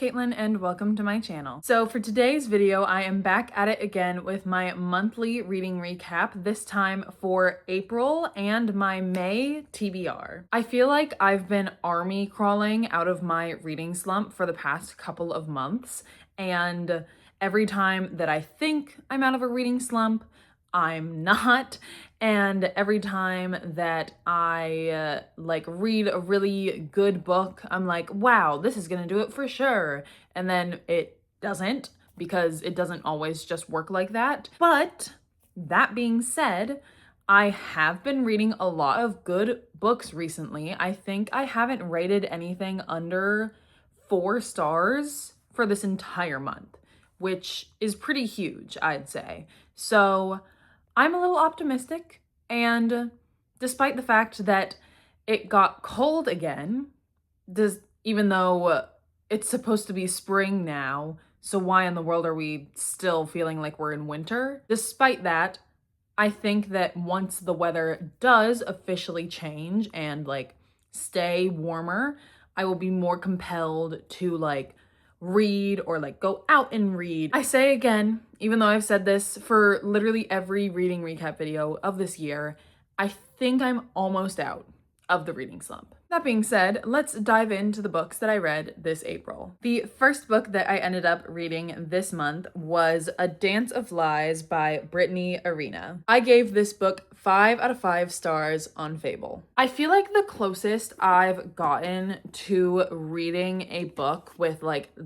Caitlin and welcome to my channel. So for today's video, I am back at it again with my monthly reading recap, this time for April and my May TBR. I feel like I've been army crawling out of my reading slump for the past couple of months, and every time that I think I'm out of a reading slump, I'm not. And every time that I read a really good book, I'm like, wow, this is gonna do it for sure. And then it doesn't, because it doesn't always just work like that. But that being said, I have been reading a lot of good books recently. I think I haven't rated anything under 4 stars for this entire month, which is pretty huge, I'd say. So I'm a little optimistic, and despite the fact that it got cold again, even though it's supposed to be spring now, so why in the world are we still feeling like we're in winter? Despite that, I think that once the weather does officially change and stay warmer, I will be more compelled to read or go out and read. I say again, even though I've said this for literally every reading recap video of this year, I think I'm almost out of the reading slump. That being said, let's dive into the books that I read this April. The first book that I ended up reading this month was A Dance of Lies by Brittany Arena. I gave this book 5 out of 5 stars on Fable. I feel like the closest I've gotten to reading a book with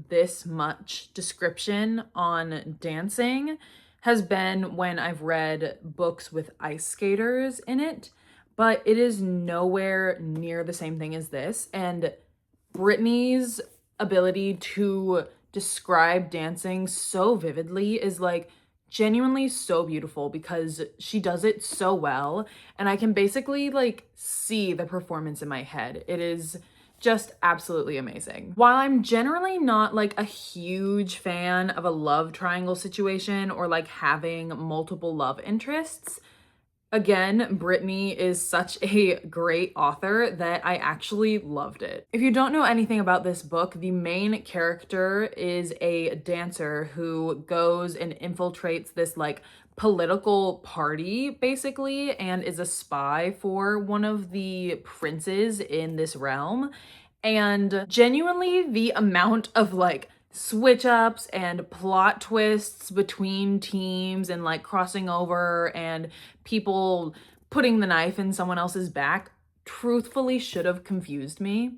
this much description on dancing has been when I've read books with ice skaters in it, but it is nowhere near the same thing as this. And Brittany's ability to describe dancing so vividly is genuinely so beautiful, because she does it so well, and I can basically see the performance in my head. It is just absolutely amazing. While I'm generally not a huge fan of a love triangle situation or having multiple love interests, again, Brittany is such a great author that I actually loved it. If you don't know anything about this book, the main character is a dancer who goes and infiltrates this political party basically, and is a spy for one of the princes in this realm. And genuinely, the amount of switch ups and plot twists between teams and crossing over and people putting the knife in someone else's back truthfully should have confused me,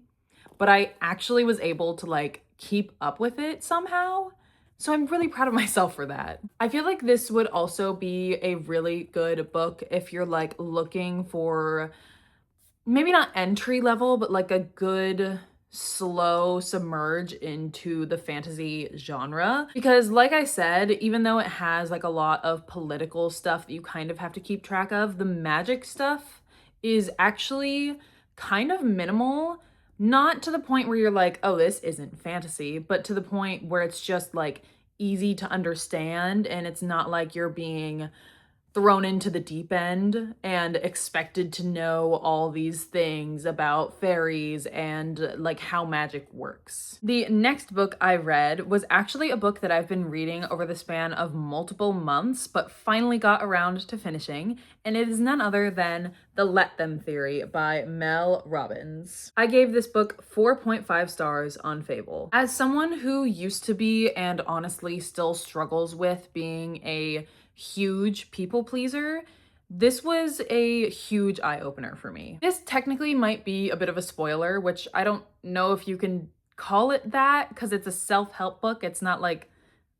but I actually was able to keep up with it somehow. So I'm really proud of myself for that. I feel like this would also be a really good book if you're looking for maybe not entry level, but a good slow submerge into the fantasy genre, because like I said, even though it has a lot of political stuff that you kind of have to keep track of, the magic stuff is actually kind of minimal. Not to the point where you're oh, this isn't fantasy, but to the point where it's just easy to understand, and it's not you're being thrown into the deep end and expected to know all these things about fairies and how magic works. The next book I read was actually a book that I've been reading over the span of multiple months, but finally got around to finishing, and it is none other than The Let Them Theory by Mel Robbins. I gave this book 4.5 stars on Fable. As someone who used to be, and honestly still struggles with, being a huge people pleaser, this was a huge eye-opener for me. This technically might be a bit of a spoiler, which I don't know if you can call it that, because it's a self-help book. It's not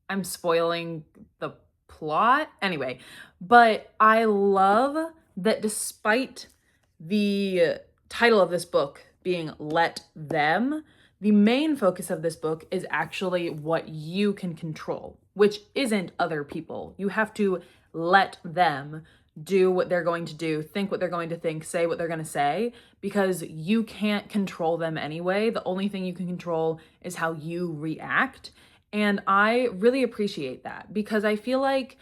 I'm spoiling the plot. Anyway, but I love that despite the title of this book being Let Them, the main focus of this book is actually what you can control, which isn't other people. You have to let them do what they're going to do, think what they're going to think, say what they're going to say, because you can't control them anyway. The only thing you can control is how you react. And I really appreciate that, because I feel like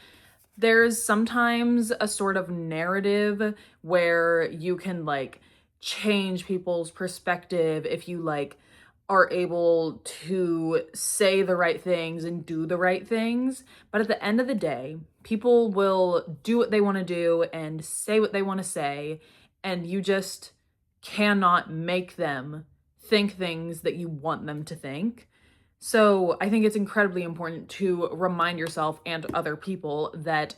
there's sometimes a sort of narrative where you can change people's perspective if you are able to say the right things and do the right things. But at the end of the day, people will do what they want to do and say what they want to say, and you just cannot make them think things that you want them to think. So I think it's incredibly important to remind yourself and other people that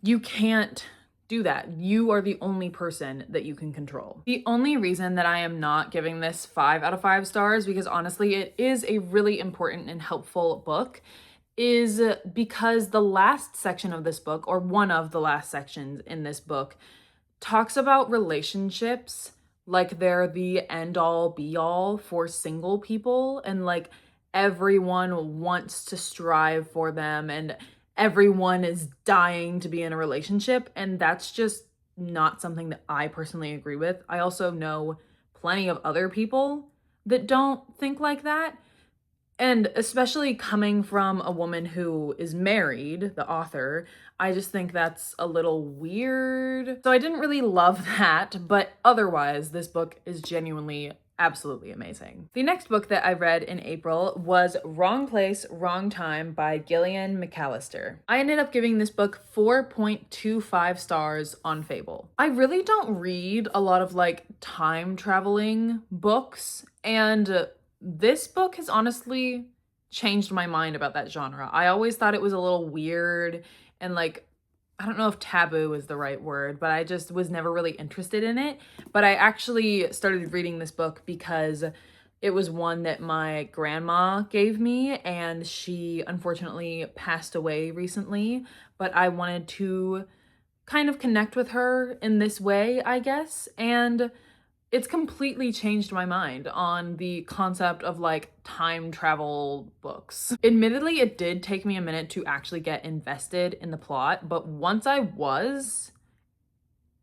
you can't do that. You are the only person that you can control. The only reason that I am not giving this 5 out of 5 stars, because honestly, it is a really important and helpful book, is because the last section of this book, or one of the last sections in this book, talks about relationships like they're the end all be all for single people, and like everyone wants to strive for them and everyone is dying to be in a relationship, and that's just not something that I personally agree with. I also know plenty of other people that don't think like that. And especially coming from a woman who is married, the author, I just think that's a little weird. So I didn't really love that, but otherwise, this book is genuinely absolutely amazing. The next book that I read in April was Wrong Place, Wrong Time by Gillian McAllister. I ended up giving this book 4.25 stars on Fable. I really don't read a lot of like time traveling books, and this book has honestly changed my mind about that genre. I always thought it was a little weird and like, I don't know if taboo is the right word, but I just was never really interested in it. But I actually started reading this book because it was one that my grandma gave me, and she unfortunately passed away recently, but I wanted to kind of connect with her in this way, I guess. And it's completely changed my mind on the concept of like time travel books. Admittedly, it did take me a minute to actually get invested in the plot, but once I was,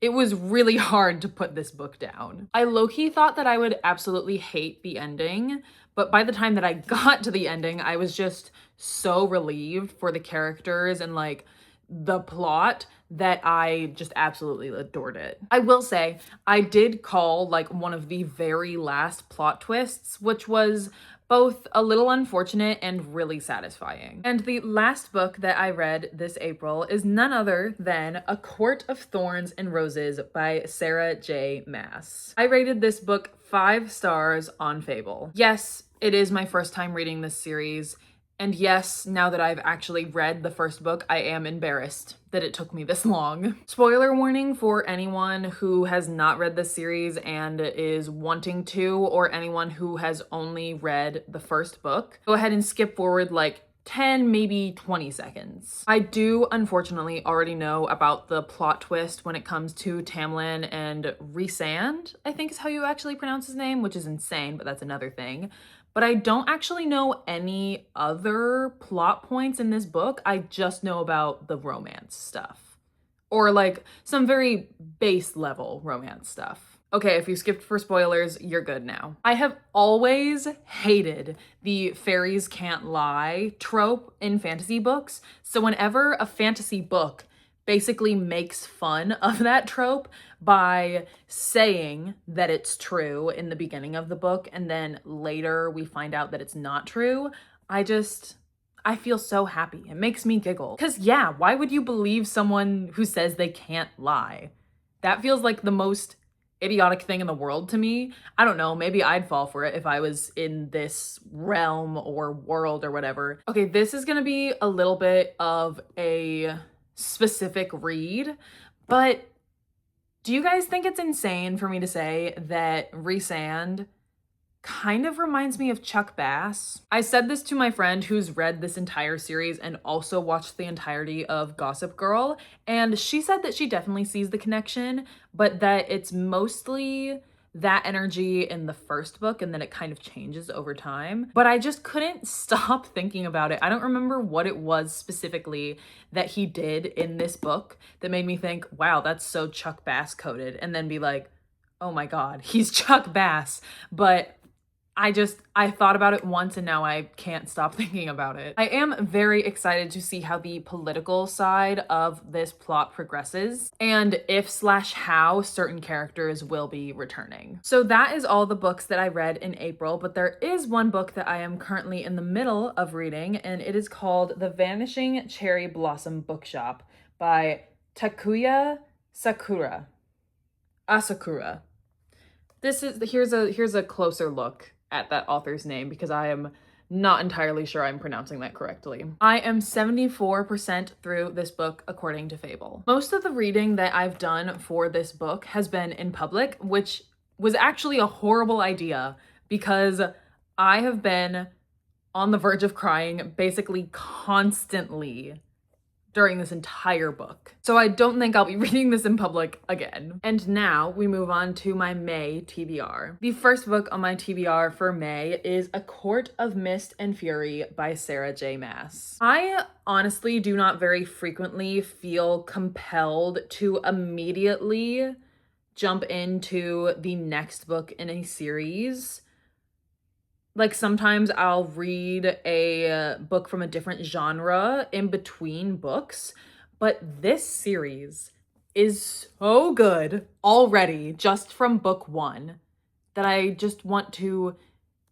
it was really hard to put this book down. I low-key thought that I would absolutely hate the ending, but by the time that I got to the ending, I was just so relieved for the characters and like the plot that I just absolutely adored it. I will say, I did call like one of the very last plot twists, which was both a little unfortunate and really satisfying. And the last book that I read this April is none other than A Court of Thorns and Roses by Sarah J. Maas. I rated this book 5 stars on Fable. Yes, it is my first time reading this series. And yes, now that I've actually read the first book, I am embarrassed that it took me this long. Spoiler warning for anyone who has not read this series and is wanting to, or anyone who has only read the first book. Go ahead and skip forward like 10, maybe 20 seconds. I do unfortunately already know about the plot twist when it comes to Tamlin and Rhysand, I think is how you actually pronounce his name, which is insane, but that's another thing. But I don't actually know any other plot points in this book. I just know about the romance stuff. Or like some very base level romance stuff. Okay, if you skipped for spoilers, you're good now. I have always hated the fairies can't lie trope in fantasy books. So whenever a fantasy book basically makes fun of that trope by saying that it's true in the beginning of the book and then later we find out that it's not true, I feel so happy. It makes me giggle. Because yeah, why would you believe someone who says they can't lie? That feels like the most idiotic thing in the world to me. I don't know, maybe I'd fall for it if I was in this realm or world or whatever. Okay, this is gonna be a little bit of a specific read, but do you guys think it's insane for me to say that Rhysand kind of reminds me of Chuck Bass? I said this to my friend who's read this entire series and also watched the entirety of Gossip Girl, and she said that she definitely sees the connection, but that it's mostly that energy in the first book and then it kind of changes over time. But I just couldn't stop thinking about it. I don't remember what it was specifically that he did in this book that made me think, wow, that's so Chuck Bass coded, and then be like, oh my God, he's Chuck Bass. But I thought about it once and now I can't stop thinking about it. I am very excited to see how the political side of this plot progresses and if/how certain characters will be returning. So that is all the books that I read in April, but there is one book that I am currently in the middle of reading, and it is called The Vanishing Cherry Blossom Bookshop by Takuya Asakura. Here's a closer look at that author's name because I am not entirely sure I'm pronouncing that correctly. I am 74% through this book according to Fable. Most of the reading that I've done for this book has been in public, which was actually a horrible idea because I have been on the verge of crying basically constantly during this entire book. So I don't think I'll be reading this in public again. And now we move on to my May TBR. The first book on my TBR for May is A Court of Mist and Fury by Sarah J. Maas. I honestly do not very frequently feel compelled to immediately jump into the next book in a series. Like sometimes I'll read a book from a different genre in between books, but this series is so good already just from book one that I just want to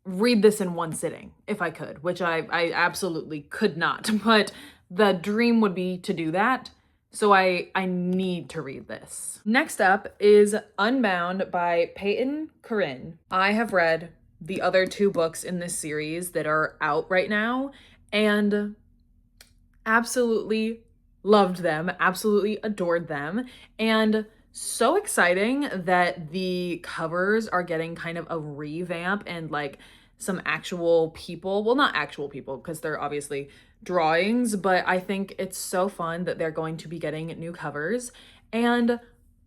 read this in one sitting if I could, which I absolutely could not, but the dream would be to do that. So I need to read this. Next up is Unbound by Peyton Corinne. I have read the other two books in this series that are out right now and absolutely loved them, absolutely adored them, and so exciting that the covers are getting kind of a revamp and like some actual people, well, not actual people because they're obviously drawings, but I think it's so fun that they're going to be getting new covers, and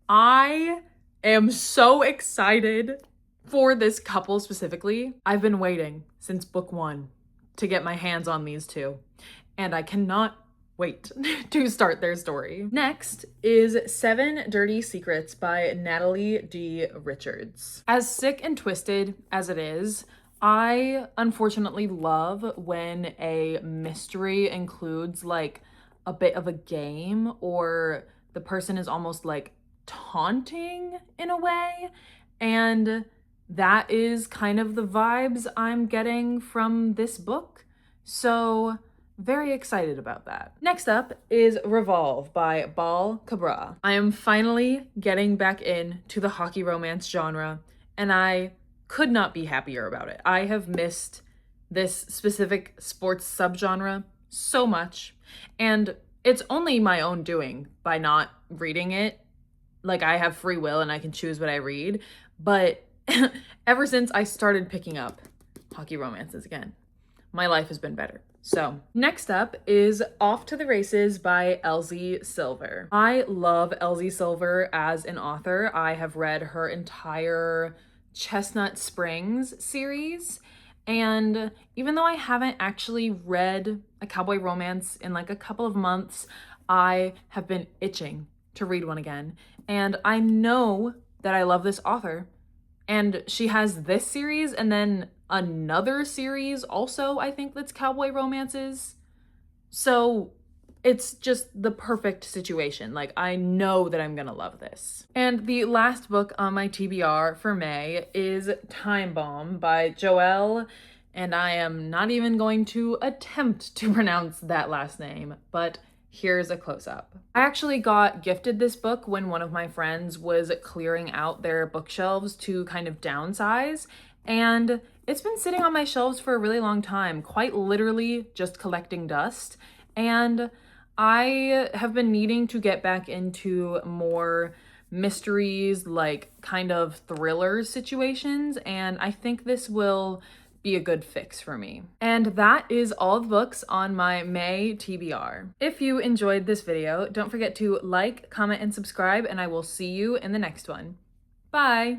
I am so excited for this couple specifically. I've been waiting since book one to get my hands on these two, and I cannot wait to start their story. Next is 7 Dirty Secrets by Natalie D. Richards. As sick and twisted as it is, I unfortunately love when a mystery includes like a bit of a game or the person is almost like taunting in a way, and that is kind of the vibes I'm getting from this book. So very excited about that. Next up is Revolve by Bal Cabra. I am finally getting back into the hockey romance genre, and I could not be happier about it. I have missed this specific sports subgenre so much, and it's only my own doing by not reading it. Like, I have free will and I can choose what I read, but ever since I started picking up hockey romances again, my life has been better. So next up is Off to the Races by Elsie Silver. I love Elsie Silver as an author. I have read her entire Chestnut Springs series, and even though I haven't actually read a cowboy romance in like a couple of months, I have been itching to read one again. And I know that I love this author, and she has this series and then another series also, I think, that's cowboy romances. So it's just the perfect situation. Like, I know that I'm gonna love this. And the last book on my TBR for May is Time Bomb by Joelle, and I am not even going to attempt to pronounce that last name, but here's a close-up. I actually got gifted this book when one of my friends was clearing out their bookshelves to kind of downsize, and it's been sitting on my shelves for a really long time, quite literally just collecting dust, and I have been needing to get back into more mysteries, like kind of thriller situations, and I think this will be a good fix for me. And that is all the books on my May TBR. If you enjoyed this video, don't forget to like, comment, and subscribe, and I will see you in the next one. Bye!